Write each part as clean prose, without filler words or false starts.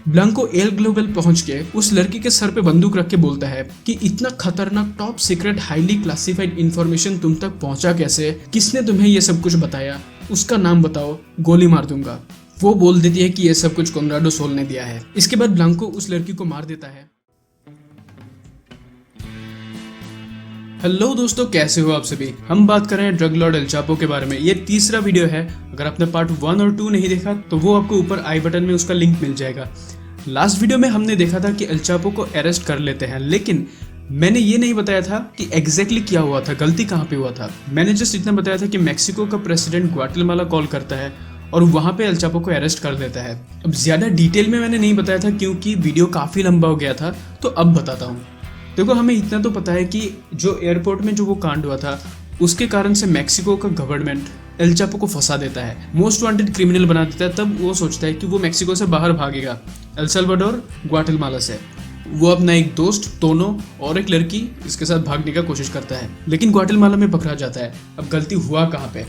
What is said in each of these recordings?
Blanco L global पहुंच के उस लड़की के सर पे बंदूक रख के बोलता है कि इतना खतरनाक top secret highly classified information तुम तक पहुंचा कैसे, किसने तुम्हें ये सब कुछ बताया, उसका नाम बताओ, गोली मार दूंगा। वो बोल देती है कि ये सब कुछ कॉनराडो सोल ने दिया है। इसके बाद ब्लांको उस लड़की को मार देता है। हेलो दोस्तों, कैसे हो आप सभी। हम बात कर रहे हैं ड्रग लॉर्ड एल चापो के बारे में। ये तीसरा वीडियो है। अगर आपने पार्ट 1 और 2 नहीं देखा तो वो आपको ऊपर आई बटन में उसका लिंक मिल जाएगा। लास्ट वीडियो में हमने देखा था कि एल चापो को अरेस्ट कर लेते हैं, लेकिन मैंने ये नहीं बताया था कि एग्जैक्टली क्या हुआ था, गलती कहाँ पे हुआ था। मैंने जस्ट इतना बताया था कि मैक्सिको का प्रेसिडेंट ग्वाटेमाला कॉल करता है और वहाँ पे एल चापो को अरेस्ट कर देता है। अब ज्यादा डिटेल में मैंने नहीं बताया था क्योंकि वीडियो काफी लंबा हो गया था, तो अब बताता हूँ। देखो, हमें इतना तो पता है कि जो एयरपोर्ट में जो वो कांड हुआ था उसके कारण से मैक्सिको का गवर्नमेंट एल चापो को फंसा देता है, मोस्ट वांटेड क्रिमिनल बना देता है। तब वो सोचता है कि वो मैक्सिको से बाहर भागेगा, एल साल्वाडोर ग्वाटेमाला से। वो अपना एक दोस्त टोनो और एक लड़की इसके साथ भागने का कोशिश करता है, लेकिन ग्वाटेमाला में पकड़ा जाता है। अब गलती हुआ कहाँ पे?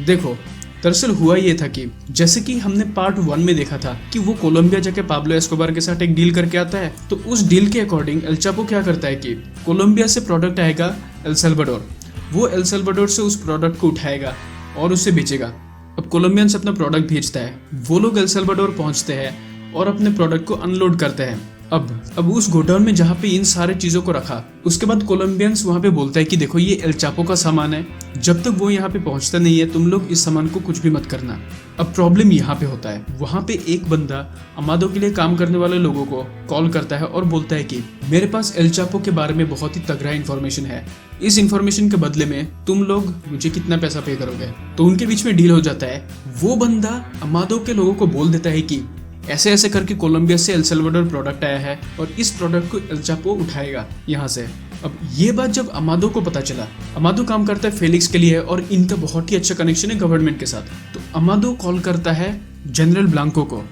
देखो, दरअसल हुआ ये था कि जैसे कि हमने पार्ट 1 में देखा था कि वो कोलंबिया जाके पाब्लो एस्कोबार के साथ एक डील करके आता है। तो उस डील के अकॉर्डिंग एल चापो क्या करता है कि कोलंबिया से प्रोडक्ट आएगा एल साल्वाडोर, वो एल साल्वाडोर से उस प्रोडक्ट को उठाएगा और उसे बेचेगा। अब कोलंबियन से अपना प्रोडक्ट भेजता है, वो लोग एल साल्वाडोर पहुंचते हैं और अपने प्रोडक्ट को अनलोड करते हैं। अब उस गोडाउन में जहाँ पे इन सारे चीजों को रखा, उसके बाद कोलंबियंस वहाँ पे बोलता है कि देखो ये एल चापो का सामान है, जब तक वो यहाँ पे पहुँचता नहीं है तुम लोग इस सामान को कुछ भी मत करना। अब प्रॉब्लम यहाँ पे होता है, वहाँ पे एक बंदा अमादो के लिए काम करने वाले लोगों को कॉल करता है और बोलता है कि मेरे पास एल चापो के बारे में बहुत ही तगड़ा इन्फॉर्मेशन है, इस इन्फॉर्मेशन के बदले में तुम लोग मुझे कितना पैसा पे करोगे। तो उनके बीच में डील हो जाता है। वो बंदा अमादो के लोगों को बोल देता है कि ऐसे ऐसे करके कोलंबिया से एल साल्वाडोर प्रोडक्ट आया है और इस प्रोडक्ट को एल चापो उठाएगा यहाँ से। अब ये बात जब अमादो को पता चला, अमादो काम करता है फेलिक्स के लिए और इनका बहुत ही अच्छा कनेक्शन है गवर्नमेंट के साथ, तो अमादो कॉल करता है जनरल ब्लांको को।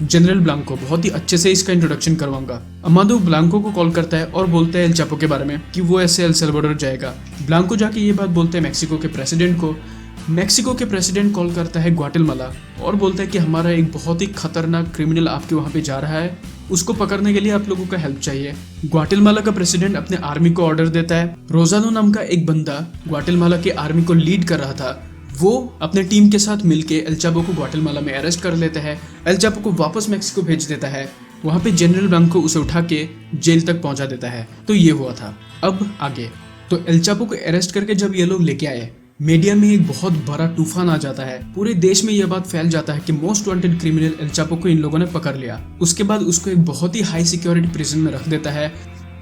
जनरल ब्लांको, बहुत ही अच्छे से इसका इंट्रोडक्शन करवाऊंगा। अमादो ब्लांको को कॉल करता है और बोलता है एल चापो के बारे में कि वो ऐसे एल साल्वाडोर जाएगा। ब्लांको जाके ये बात बोलते हैं मैक्सिको के प्रेसिडेंट को। मैक्सिको के प्रेसिडेंट कॉल करता है ग्वाटेमाला और बोलता है कि हमारा एक बहुत ही खतरनाक क्रिमिनल आपके वहाँ पे जा रहा है, उसको पकड़ने के लिए आप लोगों का हेल्प चाहिए। ग्वाटेमाला का प्रेसिडेंट अपने आर्मी को ऑर्डर देता है। रोजानो नाम का एक बंदा ग्वाटेमाला के आर्मी को लीड कर रहा था, वो अपने टीम के साथ मिलके एल चापो को ग्वाटेमाला में अरेस्ट कर लेता है। एल चापो को वापस मैक्सिको भेज देता है। वहाँ पे जनरल ब्लांको उसे उठा के जेल तक पहुंचा देता है। तो ये हुआ था। अब आगे तो एल चापो को अरेस्ट करके जब ये लोग लेके आए, मीडिया में एक बहुत बड़ा तूफान आ जाता है। पूरे देश में यह बात फैल जाता है कि most wanted criminal L Chapo को इन लोगों ने पकड़ लिया। उसके बाद उसको एक बहुत ही हाई सिक्योरिटी प्रिजन में रख देता है।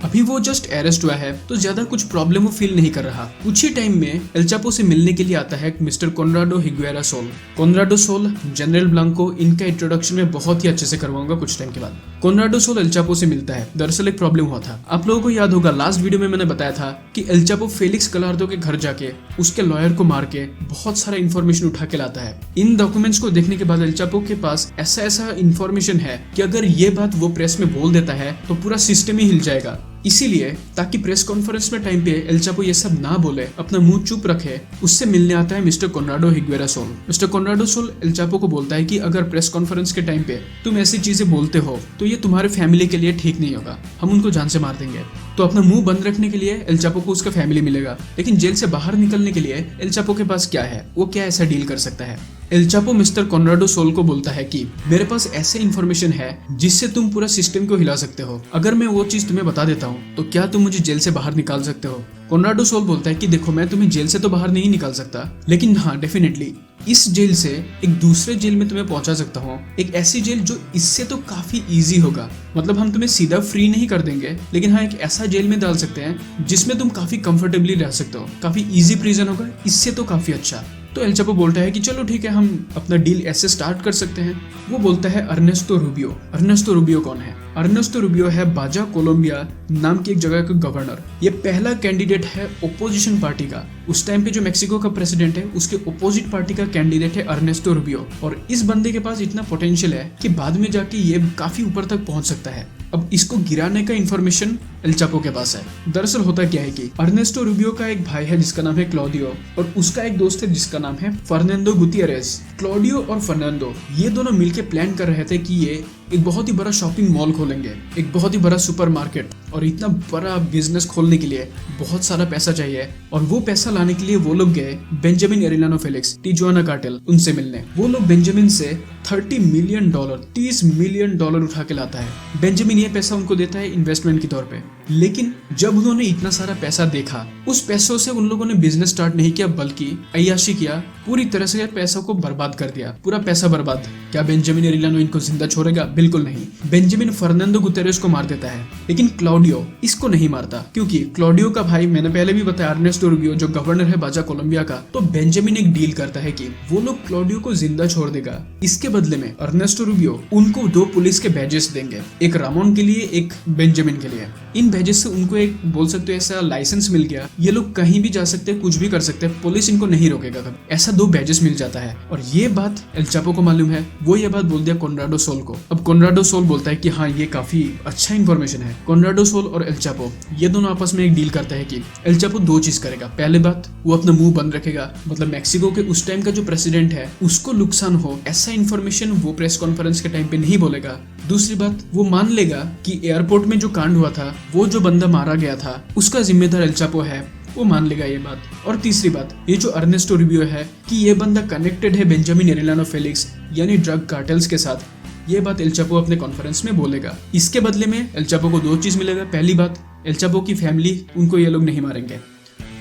अभी वो जस्ट अरेस्ट हुआ है तो ज्यादा कुछ प्रॉब्लम वो फील नहीं कर रहा। कुछ ही टाइम में एल चापो से मिलने के लिए आता है mister Conrado Higuera Sol. Conrado Sol, general Blanco, इनका इंट्रोडक्शन में बहुत ही अच्छे से करवाऊंगा कुछ टाइम के बाद। कॉनराडो सोल एल चापो से मिलता है। दरअसल एक प्रॉब्लम हुआ था, आप लोगों को याद होगा लास्ट वीडियो में मैंने बताया था कि एल चापो फेलिक्स गलार्दो के घर जाके उसके लॉयर को मार के बहुत सारा इन्फॉर्मेशन उठा के लाता है। इन डॉक्यूमेंट्स को देखने के बाद एल चापो के पास ऐसा ऐसा इन्फॉर्मेशन है कि अगर ये बात वो प्रेस में बोल देता है तो पूरा सिस्टम ही हिल जाएगा। इसीलिए ताकि प्रेस कॉन्फ्रेंस में टाइम पे एल चापो ये सब ना बोले, अपना मुंह चुप रखे, उससे मिलने आता है mister Conrado Higuera Sol. Mister Conrado Sol El Chapo को बोलता है कि अगर प्रेस कॉन्फ्रेंस के टाइम पे तुम ऐसी चीजें बोलते हो तो ये तुम्हारे फैमिली के लिए ठीक नहीं होगा, हम उनको जान से मार देंगे। तो अपना मुंह बंद रखने के लिए एल चापो को उसका फैमिली मिलेगा, लेकिन जेल से बाहर निकलने के लिए एल चापो के पास क्या है, वो क्या ऐसा डील कर सकता है। El Chapo mister Conrado soul को बोलता है कि मेरे पास ऐसे इन्फॉर्मेशन है जिससे तुम पूरा सिस्टम को हिला सकते हो। अगर मैं वो चीज तुम्हें बता देता हूँ तो क्या तुम मुझे जेल से बाहर निकाल सकते हो। कॉनराडो सोल बोलता है कि देखो, मैं तुम्हें जेल से तो बाहर नहीं निकाल सकता, लेकिन हाँ डेफिनेटली इस जेल से एक दूसरे जेल में तुम्हें पहुंचा सकता हूँ, एक ऐसी जेल जो इससे तो काफी इजी होगा। मतलब हम तुम्हें सीधा फ्री नहीं कर देंगे, लेकिन हाँ एक ऐसा जेल में डाल सकते हैं जिसमें तुम काफी कंफर्टेबली रह सकते हो, काफी इजी प्रिजन होगा, इससे तो काफी अच्छा। तो एल चापो बोलता है कि चलो ठीक है, हम अपना डील ऐसे स्टार्ट कर सकते हैं। वो बोलता है अर्नेस्टो रूबियो। अर्नेस्टो रूबियो कौन है? अर्नेस्टो रूबियो है बाजा कोलंबिया नाम की एक जगह का गवर्नर। ये पहला कैंडिडेट है ओपोजिशन पार्टी का। उस टाइम पे जो मैक्सिको का प्रेसिडेंट है उसके ओपोजिट पार्टी का कैंडिडेट है अर्नेस्टो रूबियो। और इस बंदे के पास इतना पोटेंशियल है कि बाद में जाके ये काफी ऊपर तक पहुंच सकता है। अब इसको गिराने का इन्फॉर्मेशन एल चापो के पास है। दरअसल होता क्या है कि अर्नेस्टो रूबियो का एक भाई है जिसका नाम है क्लॉडियो, और उसका एक दोस्त है जिसका नाम है फर्नांडो गुतियरेस। क्लॉडियो और फर्नांडो ये दोनों मिलकर प्लान कर रहे थे कि ये एक बहुत ही बड़ा शॉपिंग मॉल खोलेंगे, एक बहुत ही बड़ा सुपरमार्केट, और इतना बड़ा बिजनेस खोलने के लिए बहुत सारा पैसा चाहिए। और वो पैसा लाने के लिए वो लोग गए बेंजामिन एरेलानो फेलिक्स, टिजुआना कार्टेल, उनसे मिलने। वो लोग बेंजामिन से $30 मिलियन, $30 मिलियन उठा के लाता है। बेंजामिन ये पैसा उनको देता है इन्वेस्टमेंट के तौर पे। लेकिन जब उन्होंने इतना सारा पैसा देखा, उस पैसों से उन लोगों ने बिजनेस स्टार्ट नहीं किया बल्कि अय्याशी किया, पूरी तरह से पैसों को बर्बाद कर दिया, पूरा पैसा बर्बाद। क्या बेंजामिन एरेलानो इनको जिंदा छोड़ेगा? बिल्कुल नहीं। बेंजामिन फर्नांडो गुतेरेस को मार देता है, लेकिन क्लॉडियो इसको नहीं मारता, क्योंकि क्लॉडियो का भाई, मैंने पहले भी बताया, अर्नेस्टो रूबियो जो गवर्नर है बाजा कोलंबिया का। तो बेंजामिन एक डील करता है कि वो लोग क्लॉडियो को जिंदा छोड़ देगा, इसके बदले में अर्नेस्टो रूबियो उनको 2 पुलिस के बैजेस देंगे, एक रामोन के लिए, एक बेंजामिन के लिए। इन बैजेस से उनको एक, बोल सकते हो, ऐसा लाइसेंस मिल गया, ये लोग कहीं भी जा सकते हैं, कुछ भी कर सकते हैं, पुलिस इनको नहीं रोकेगा कभी। ऐसा 2 बैजेस मिल जाता है। और ये बात एल चापो को मालूम है, वो ये बात बोल दिया कोनराडो सोल को। अब कोनराडो सोल बोलता है कि हाँ, ये काफी अच्छा इन्फॉर्मेशन है। कोनराडो सोल और एल चापो ये दोनों आपस में एक डील करता है कि एल चापो 2 चीज करेगा। पहले बात, वो अपना मुंह बंद रखेगा, मतलब मैक्सिको के उस टाइम का जो प्रेसिडेंट है उसको नुकसान हो ऐसा इन्फॉर्मेशन वो प्रेस कॉन्फ्रेंस के टाइम पे नहीं बोलेगा। दूसरी बात, वो मान लेगा कि एयरपोर्ट में जो कांड हुआ था, वो जो बंदा मारा गया था, उसका जिम्मेदार एल चापो है, वो मान लेगा ये बात। और तीसरी बात, ये जो अर्नेस्टो रूबियो है कि ये बंदा कनेक्टेड है बेंजामिन एरेलानो फेलिक्स यानी ड्रग कार्टेल्स के साथ, ये बात एल चापो अपने कॉन्फ्रेंस में बोलेगा। इसके बदले में एल चापो को 2 चीज मिलेगा। पहली बात, एल चापो की फैमिली, उनको ये लोग नहीं मारेंगे।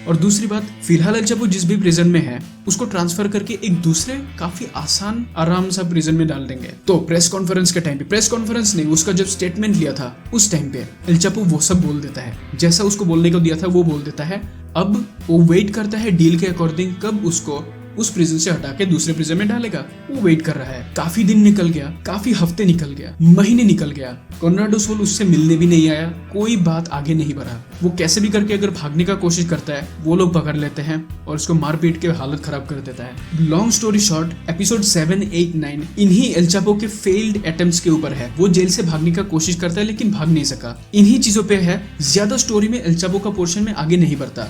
और दूसरी बात, फिलहाल एल चापो जिस भी प्रिजन में है उसको ट्रांसफर करके एक दूसरे काफी आसान आराम सा प्रिजन में डाल देंगे। तो प्रेस कॉन्फ्रेंस के टाइम पे, प्रेस कॉन्फ्रेंस नहीं, उसका जब स्टेटमेंट लिया था उस टाइम पे एल चापो वो सब बोल देता है, जैसा उसको बोलने को दिया था वो बोल देता है। अब वो वेट करता है डील के अकॉर्डिंग कब उसको उस प्रिजन से हटा के दूसरे प्रिजन में डालेगा। वो वेट कर रहा है। काफी दिन निकल गया, काफी हफ्ते निकल गया, महीने निकल गया, कोनराडो सोल उससे मिलने भी नहीं आया, कोई बात आगे नहीं बढ़ा। वो कैसे भी करके अगर भागने का कोशिश करता है, वो लोग पकड़ लेते हैं और उसको मार पीट के हालत खराब कर देता है। लॉन्ग स्टोरी शॉर्ट, एपिसोड 7, 8, 9 इन्हीं एल चापो के फेल्ड अटेम्प्ट्स के ऊपर है। वो जेल से भागने का कोशिश करता है लेकिन भाग नहीं सका। इन्हीं चीजों पे है, ज्यादा स्टोरी में एल चापो का पोर्शन में आगे नहीं बढ़ता।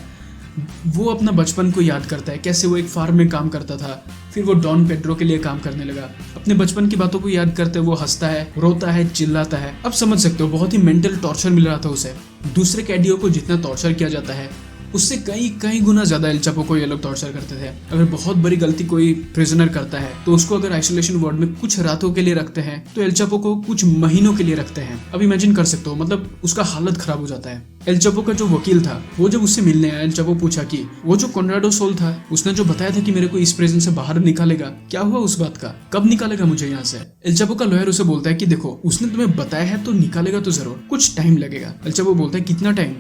वो अपना बचपन को याद करता है, कैसे वो एक फार्म में काम करता था, फिर वो डॉन पेड्रो के लिए काम करने लगा। अपने बचपन की बातों को याद करते वो हंसता है, रोता है, चिल्लाता है। अब समझ सकते हो बहुत ही मेंटल टॉर्चर मिल रहा था उसे। दूसरे कैदियों को जितना टॉर्चर किया जाता है उससे कई गुना ज्यादा एल चापो को ये लोग टॉर्चर करते थे। अगर बहुत बड़ी गलती कोई प्रिजनर करता है तो उसको अगर आइसोलेशन वार्ड में कुछ रातों के लिए रखते हैं तो एल चापो को कुछ महीनों के लिए रखते हैं। अब इमेजिन कर सकते हो, मतलब उसका हालत खराब हो जाता है। एल चापो का जो वकील था वो जब उससे मिलने आया, एल चापो पूछा कि वो जो कोनराडो सोल था उसने जो बताया था कि मेरे को इस प्रिजन से बाहर निकालेगा, क्या हुआ उस बात का? कब निकालेगा मुझे यहाँ से? एल चापो का लॉयर उसे बोलता है कि देखो, उसने तुम्हें बताया है तो निकालेगा तो जरूर, कुछ टाइम लगेगा। एल चापो बोलता है कितना टाइम?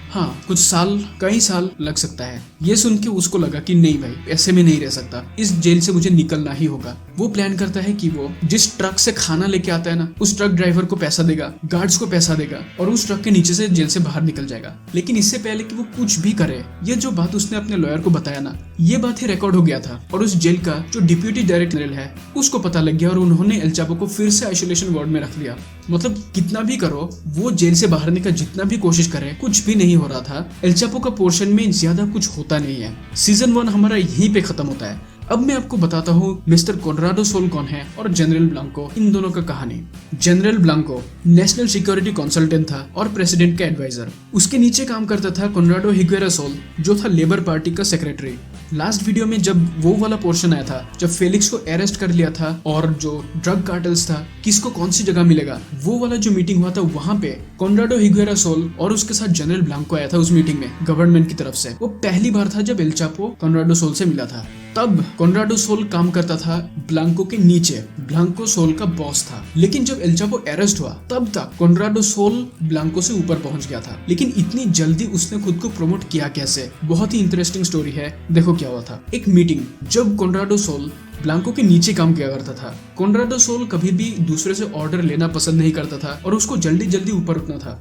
हाँ, कुछ साल, कई साल लग सकता है। ये सुन के उसको लगा कि नहीं भाई, ऐसे में नहीं रह सकता, इस जेल से मुझे निकलना ही होगा। वो प्लान करता है कि वो जिस ट्रक से खाना लेके आता है ना, उस ट्रक ड्राइवर को पैसा देगा, गार्ड्स को पैसा देगा और उस ट्रक के नीचे से जेल से बाहर निकल जाएगा। लेकिन इससे पहले कि वो कुछ भी करे, ये जो बात उसने अपने लॉयर को बताया ना, ये बात ही रिकॉर्ड हो गया था और उस जेल का जो डिप्यूटी डायरेक्टर है उसको पता लग गया और उन्होंने एल चापो को फिर से आइसोलेशन वार्ड में रख लिया। मतलब कितना भी करो, वो जेल से बाहर निकल जितना भी कोशिश करे, कुछ भी नहीं हो रहा था। एल चापो का पोर्शन में ज्यादा कुछ होता नहीं है। सीजन 1 हमारा यहीं पे खत्म होता है। अब मैं आपको बताता हूँ मिस्टर कोनराडो सोल कौन है और जनरल ब्लांको, इन दोनों का कहानी। General Blanco national security consultant था और प्रेसिडेंट का एडवाइजर। उसके नीचे काम करता था कोनराडो हिगुएरा सोल, जो था लेबर पार्टी का सेक्रेटरी। लास्ट वीडियो में जब वो वाला पोर्शन आया था जब फेलिक्स को अरेस्ट कर लिया था और जो ड्रग कार्टेल्स था किसको कौन सी जगह मिलेगा, वो वाला जो मीटिंग हुआ था, वहां पे कोनराडो हिगुएरा सोल और उसके साथ जनरल ब्लांको आया था उस मीटिंग में गवर्नमेंट की तरफ से। वो पहली बार था जब एल चापो कोनराडो सोल से मिला था। तब कोनराडो सोल काम करता था ब्लांको के नीचे, ब्लांको सोल का बॉस था। लेकिन जब एल चापो अरेस्ट हुआ तब तक कोनराडो सोल ब्लांको से ऊपर पहुंच गया था। लेकिन इतनी जल्दी उसने खुद को प्रमोट किया कैसे? बहुत ही इंटरेस्टिंग स्टोरी है। देखो क्या हुआ था। एक मीटिंग जब कोनराडो सोल ब्लांको के नीचे काम किया करता था। कोनराडो सोल कभी भी दूसरे से ऑर्डर लेना पसंद नहीं करता था और उसको जल्दी जल्दी ऊपर उठना था।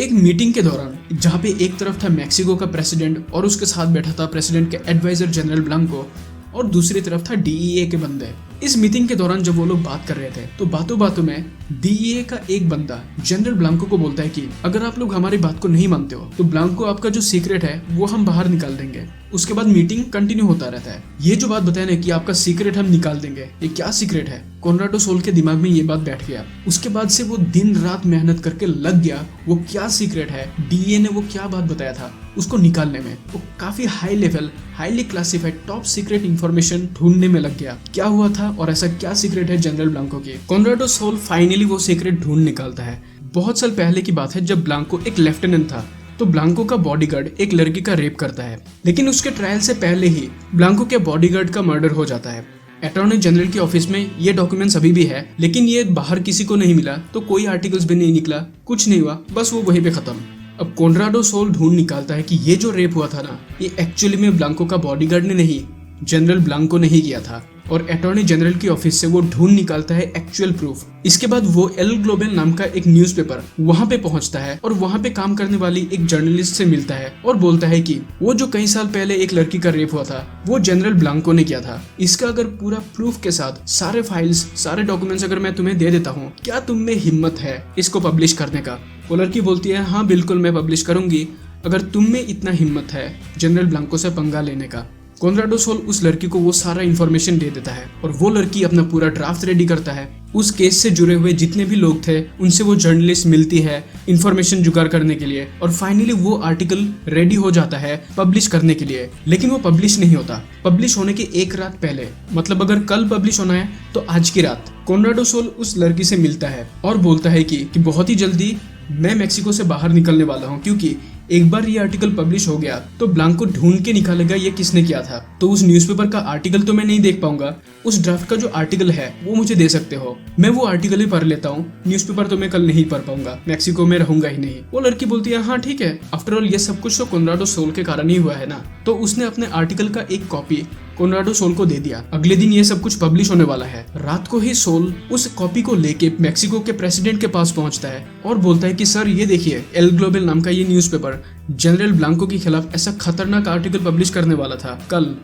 एक मीटिंग के दौरान जहाँ पे एक तरफ था मैक्सिको का प्रेसिडेंट और उसके साथ बैठा था प्रेसिडेंट के एडवाइजर जनरल ब्लांको और दूसरी तरफ था DEA के बंदे। इस मीटिंग के दौरान जब वो लोग बात कर रहे थे तो बातों बातों में डीईए का एक बंदा जनरल ब्लांको को बोलता है कि अगर आप लोग हमारी बात को नहीं मानते हो तो ब्लांको आपका जो सीक्रेट है वो हम बाहर निकाल देंगे। उसके बाद मीटिंग कंटिन्यू होता रहता है। ये जो बात बताया ना कि आपका सीक्रेट हम निकाल देंगे, ये क्या सीक्रेट है? कॉनराडो सोल के दिमाग में ये बात बैठ गया। उसके बाद से वो दिन रात मेहनत करके लग गया वो क्या सीक्रेट है, डीए ने वो क्या बात बताया था उसको निकालने में। वो काफी high level, highly classified, top secret information ढूंढने में लग गया। क्या हुआ था और ऐसा क्या सीक्रेट है जनरल ब्लांको की? कॉनराडो सोल फाइनली वो सीक्रेट ढूंढ निकालता है। बहुत साल पहले की बात है जब ब्लांको एक लेफ्टिनेंट था तो ब्लांको का बॉडीगार्ड एक लड़की का रेप करता है, लेकिन उसके ट्रायल से पहले ही ब्लांको के बॉडीगार्ड का मर्डर हो जाता है। अटॉर्नी जनरल के ऑफिस में ये डॉक्यूमेंट्स अभी भी है, लेकिन ये बाहर किसी को नहीं मिला, तो कोई आर्टिकल्स भी नहीं निकला, कुछ नहीं हुआ, बस वो वहीं पे खत्म। अब कॉनराडो सोल ढूंढ निकालता है कि ये जो रेप हुआ था ना, ये एक्चुअली में ब्लांको का बॉडीगार्ड ने नहीं, जनरल ब्लांको ने ही किया था। और अटॉर्नी जनरल की ऑफिस से वो ढूंढ निकालता है एक्चुअल प्रूफ। इसके बाद वो एल ग्लोबल नाम का एक न्यूज़पेपर वहां पे पहुंचता है और वहां पे काम करने वाली एक जर्नलिस्ट से मिलता है और बोलता है कि वो जो कई साल पहले एक लड़की का रेप हुआ था वो जनरल ब्लांको ने किया था। इसका अगर पूरा प्रूफ के साथ सारे फाइल्स, सारे डॉक्यूमेंट्स अगर मैं तुम्हें दे देता हूँ, क्या तुम में हिम्मत है इसको पब्लिश करने का? वो लड़की बोलती है हाँ बिल्कुल मैं पब्लिश करूंगी, अगर तुम में इतना हिम्मत है जनरल ब्लांको से पंगा लेने का। कॉनराडो सोल उस लड़की को वो सारा इन्फॉर्मेशन दे देता है और वो लड़की अपना पूरा ड्राफ्ट रेडी करता है। उस केस से जुड़े हुए जितने भी लोग थे उनसे वो जर्नलिस्ट मिलती है इन्फॉर्मेशन जुगाड़ करने के लिए, और फाइनली वो आर्टिकल रेडी हो जाता है पब्लिश करने के लिए। लेकिन वो पब्लिश नहीं होता। पब्लिश होने के एक रात पहले, मतलब अगर कल पब्लिश होना है तो आज की रात, कॉनराडो सोल उस लड़की से मिलता है और बोलता है कि बहुत ही जल्दी मैं मेक्सिको से बाहर निकलने वाला हूँ, क्योंकि एक बार ये आर्टिकल पब्लिश हो गया तो ब्लांको ढूंढ के निकालेगा ये किसने किया था। तो उस न्यूज़पेपर का आर्टिकल तो मैं नहीं देख पाऊंगा, उस ड्राफ्ट का जो आर्टिकल है वो मुझे दे सकते हो, मैं वो आर्टिकल ही पढ़ लेता हूँ, न्यूज़पेपर तो मैं कल नहीं पढ़ पाऊंगा, मेक्सिको में रहूंगा ही नहीं। वो लड़की बोलती है हाँ ठीक है, आफ्टर ऑल ये सब कुछ तो कॉनराडो सोल के कारण ही हुआ है ना। तो उसने अपने आर्टिकल का एक कॉपी कॉनराडो सोल को दे दिया। अगले दिन ये सब कुछ पब्लिश होने वाला है। रात को ही सोल उस कॉपी को लेके मेक्सिको के प्रेसिडेंट के पास पहुंचता है और बोलता है कि सर ये देखिए, एल ग्लोबल नाम का ये न्यूज़पेपर जनरल ब्लांको के खिलाफ ऐसा खतरनाक आर्टिकल पब्लिश करने वाला था कल,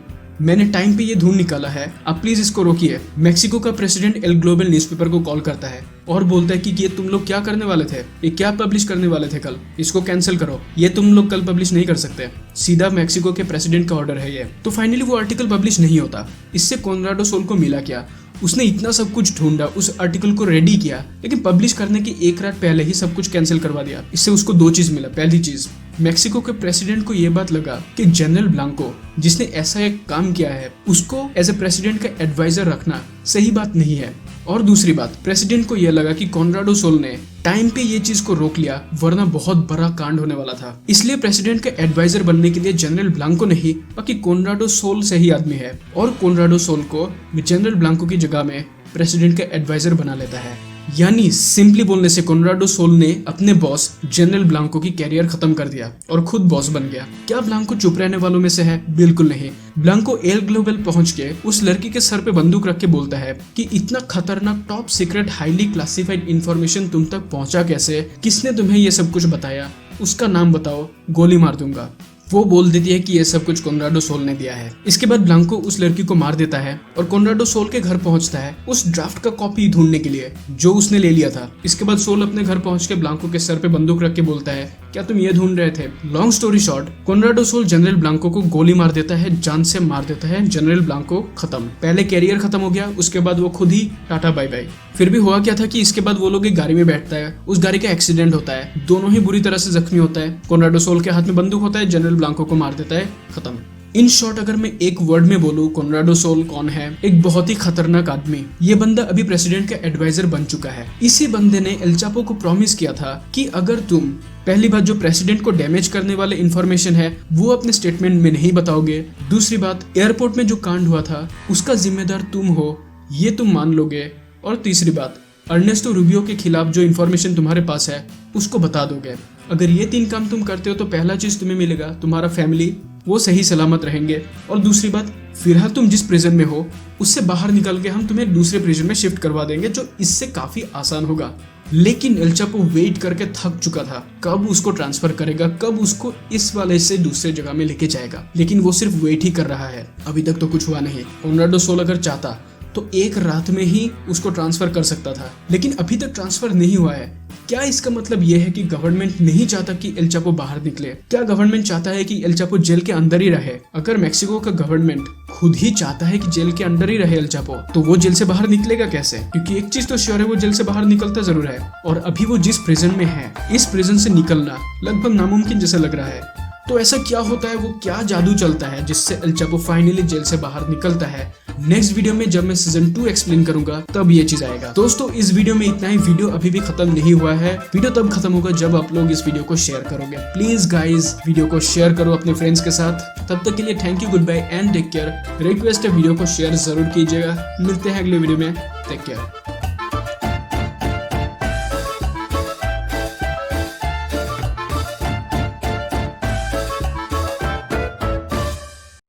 मैंने टाइम पे ये ढूंढ निकाला है, आप प्लीज इसको रोकिए। मेक्सिको का प्रेसिडेंट एल ग्लोबल न्यूज़पेपर को कॉल करता है और बोलता है कि ये तुम लोग क्या करने वाले थे, ये क्या पब्लिश करने वाले थे कल, इसको कैंसिल करो, ये तुम लोग कल पब्लिश नहीं कर सकते, सीधा मेक्सिको के प्रेसिडेंट का ऑर्डर है ये। तो फाइनली वो आर्टिकल पब्लिश नहीं होता। इससे कॉनराडो सोल को मिला क्या? उसने इतना सब कुछ ढूंढा, उस आर्टिकल को रेडी किया, लेकिन पब्लिश करने की एक रात पहले ही सब कुछ कैंसिल करवा दिया। इससे उसको दो चीज मिला। पहली चीज, मेक्सिको के प्रेसिडेंट को ये बात लगा कि जनरल ब्लांको जिसने ऐसा एक काम किया है उसको एज ए प्रेसिडेंट का एडवाइजर रखना सही बात नहीं है। और दूसरी बात, प्रेसिडेंट को यह लगा कि कॉनराडो सोल ने टाइम पे ये चीज को रोक लिया, वरना बहुत बड़ा कांड होने वाला था। इसलिए प्रेसिडेंट का एडवाइजर बनने के लिए जनरल ब्लांको नहीं बाकी कॉनराडो सोल सही आदमी है, और कॉनराडो सोल को जनरल ब्लांको की जगह में प्रेसिडेंट का एडवाइजर बना लेता है। यानी सिंपली बोलने से कॉनराडो सोल ने अपने बॉस जनरल ब्लांको की कैरियर खत्म कर दिया और खुद बॉस बन गया। क्या ब्लांको चुप रहने वालों में से है? बिल्कुल नहीं। ब्लांको एल ग्लोबल पहुंच के उस लड़की के सर पे बंदूक रख के बोलता है कि इतना खतरनाक top secret highly classified information तुम तक पहुंचा कैसे, किसने तुम्हें ये सब कुछ बताया, उसका नाम बताओ, गोली मार दूंगा। वो बोल देती है कि ये सब कुछ कॉनराडो सोल ने दिया है। इसके बाद ब्लांको उस लड़की को मार देता है और कॉनराडो सोल के घर पहुंचता है उस ड्राफ्ट का कॉपी ढूंढने के लिए जो उसने ले लिया था। इसके बाद सोल अपने घर पहुंच के ब्लांको के सर पे बंदूक रख के बोलता है क्या तुम ये ढूंढ रहे थे? Long story short, Conrado Sol general Blanco को गोली मार देता है, जान से मार देता है। जनरल ब्लांको खत्म, पहले कैरियर खत्म हो गया, उसके बाद वो खुद ही टाटा बाय बाय। फिर भी हुआ क्या था कि इसके बाद वो लोग एक गाड़ी में बैठता है, उस गाड़ी का एक्सीडेंट होता है, दोनों ही बुरी तरह से जख्मी होता है। कॉनराडो सोल के हाथ में बंदूक होता है, जनरल ब्लांको को मार देता है, खत्म। इन शॉर्ट अगर मैं एक वर्ड में बोलूं कॉनराडो सोल कौन है? एक बहुत ही खतरनाक आदमी। ये बंदा अभी प्रेसिडेंट का एडवाइजर बन चुका है। इसी बंदे ने एल चापो को प्रॉमिस किया था कि अगर तुम पहली बात जो प्रेसिडेंट को डैमेज करने वाले इन्फॉर्मेशन है वो अपने स्टेटमेंट में नहीं बताओगे, दूसरी बात एयरपोर्ट में जो कांड हुआ था उसका जिम्मेदार तुम हो ये तुम मान लोगे, और तीसरी बात अर्नेस्टो रूबियो के खिलाफ जो इन्फॉर्मेशन तुम्हारे पास है उसको बता दोगे। अगर ये तीन काम तुम करते हो तो पहला चीज तुम्हें मिलेगा, तुम्हारा फैमिली वो सही सलामत रहेंगे, और दूसरी बात फिलहाल तुम जिस प्रिजन में हो उससे बाहर निकल के हम तुम्हें दूसरे प्रिजन में शिफ्ट करवा देंगे जो इससे काफी आसान होगा। लेकिन एल चापो वेट करके थक चुका था, कब उसको ट्रांसफर करेगा, कब उसको इस वाले से दूसरे जगह में लेके जाएगा, लेकिन वो सिर्फ वेट ही कर रहा है, अभी तक तो कुछ हुआ नहीं। कॉनराडो सोल अगर चाहता तो एक रात में ही उसको ट्रांसफर कर सकता था, लेकिन अभी तक ट्रांसफर नहीं हुआ है। क्या इसका मतलब यह है कि गवर्नमेंट नहीं चाहता कि एल चापो बाहर निकले? क्या गवर्नमेंट चाहता है कि एल चापो जेल के अंदर ही रहे? अगर मेक्सिको का गवर्नमेंट खुद ही चाहता है कि जेल के अंदर ही रहे एल चापो, तो वो जेल से बाहर निकलेगा कैसे? क्योंकि एक चीज तो श्योर है, वो जेल से बाहर निकलता जरूर है, और अभी वो जिस प्रिजन में है, इस प्रिजन से निकलना लगभग नामुमकिन जैसा लग रहा है। तो ऐसा क्या होता है, वो क्या जादू चलता है जिससे एल चापो फाइनली जेल से बाहर निकलता है? नेक्स्ट वीडियो में जब मैं सीजन 2 एक्सप्लेन करूंगा तब ये चीज आएगा। दोस्तों इस वीडियो में इतना ही। वीडियो अभी भी खत्म नहीं हुआ है। वीडियो तब खत्म होगा जब आप लोग इस वीडियो को शेयर करोगे। प्लीज गाइज वीडियो को शेयर करो अपने फ्रेंड्स के साथ। तब तक के लिए thank you, goodbye and take care. Request है वीडियो को शेयर जरूर कीजिएगा। मिलते हैं अगले वीडियो में। Take care.